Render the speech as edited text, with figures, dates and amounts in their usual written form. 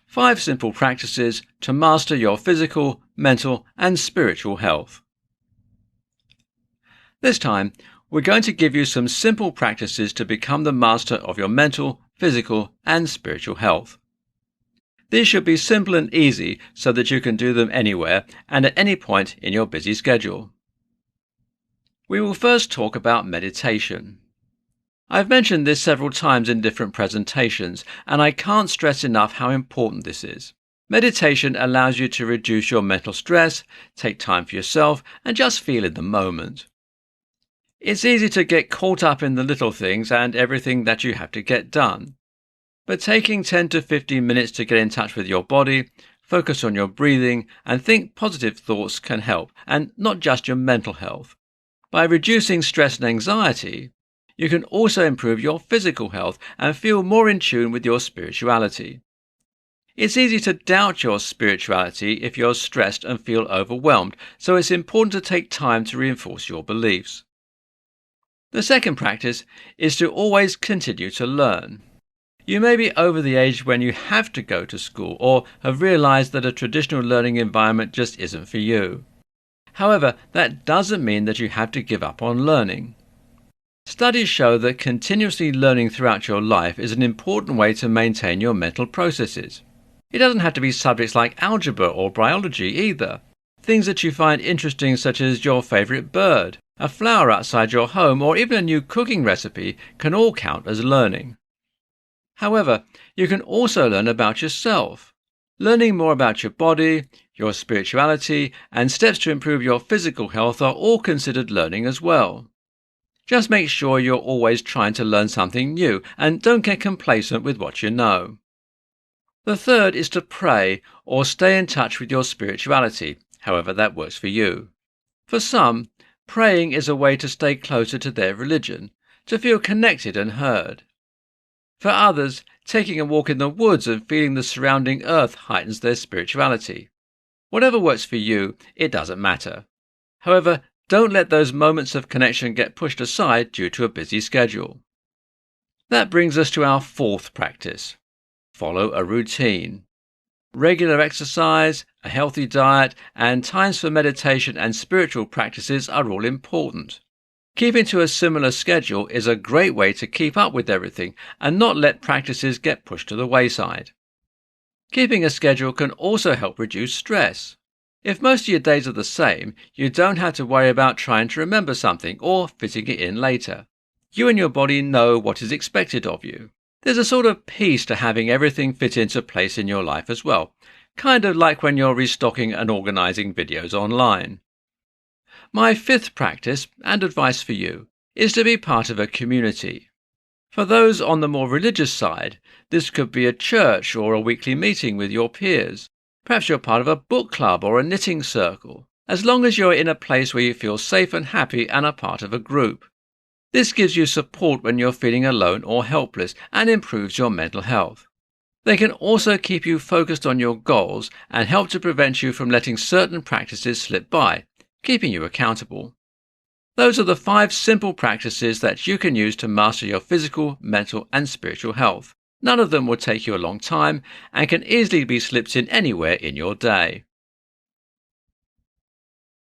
5 simple practices to master your physical, mental and spiritual health. This time, we're going to give you some simple practices to become the master of your mental, physical and spiritual health. These should be simple and easy so that you can do them anywhere and at any point in your busy schedule. We will first talk about meditation. I've mentioned this several times in different presentations, and I can't stress enough how important this is. Meditation allows you to reduce your mental stress, take time for yourself, and just feel in the moment. It's easy to get caught up in the little things and everything that you have to get done. But taking 10 to 15 minutes to get in touch with your body, focus on your breathing, and think positive thoughts can help, and not just your mental health. By reducing stress and anxiety, you can also improve your physical health and feel more in tune with your spirituality. It's easy to doubt your spirituality if you're stressed and feel overwhelmed, so it's important to take time to reinforce your beliefs. The second practice is to always continue to learn. You may be over the age when you have to go to school or have realized that a traditional learning environment just isn't for you. However, that doesn't mean that you have to give up on learning. Studies show that continuously learning throughout your life is an important way to maintain your mental processes. It doesn't have to be subjects like algebra or biology either. Things that you find interesting, such as your favorite bird, a flower outside your home, or even a new cooking recipe, can all count as learning. However, you can also learn about yourself. Learning more about your body, your spirituality, and steps to improve your physical health are all considered learning as well. Just make sure you're always trying to learn something new and don't get complacent with what you know. The third is to pray or stay in touch with your spirituality, however that works for you. For some, praying is a way to stay closer to their religion, to feel connected and heard. For others, taking a walk in the woods and feeling the surrounding earth heightens their spirituality. Whatever works for you, it doesn't matter. However, don't let those moments of connection get pushed aside due to a busy schedule. That brings us to our fourth practice. Follow a routine. Regular exercise, a healthy diet, and times for meditation and spiritual practices are all important. Keeping to a similar schedule is a great way to keep up with everything and not let practices get pushed to the wayside. Keeping a schedule can also help reduce stress. If most of your days are the same, you don't have to worry about trying to remember something or fitting it in later. You and your body know what is expected of you. There's a sort of peace to having everything fit into place in your life as well, kind of like when you're restocking and organizing videos online. My fifth practice, and advice for you, is to be part of a community. For those on the more religious side, this could be a church or a weekly meeting with your peers. Perhaps you're part of a book club or a knitting circle, as long as you're in a place where you feel safe and happy and are part of a group. This gives you support when you're feeling alone or helpless and improves your mental health. They can also keep you focused on your goals and help to prevent you from letting certain practices slip by, keeping you accountable. Those are the 5 simple practices that you can use to master your physical, mental and spiritual health. None of them will take you a long time and can easily be slipped in anywhere in your day.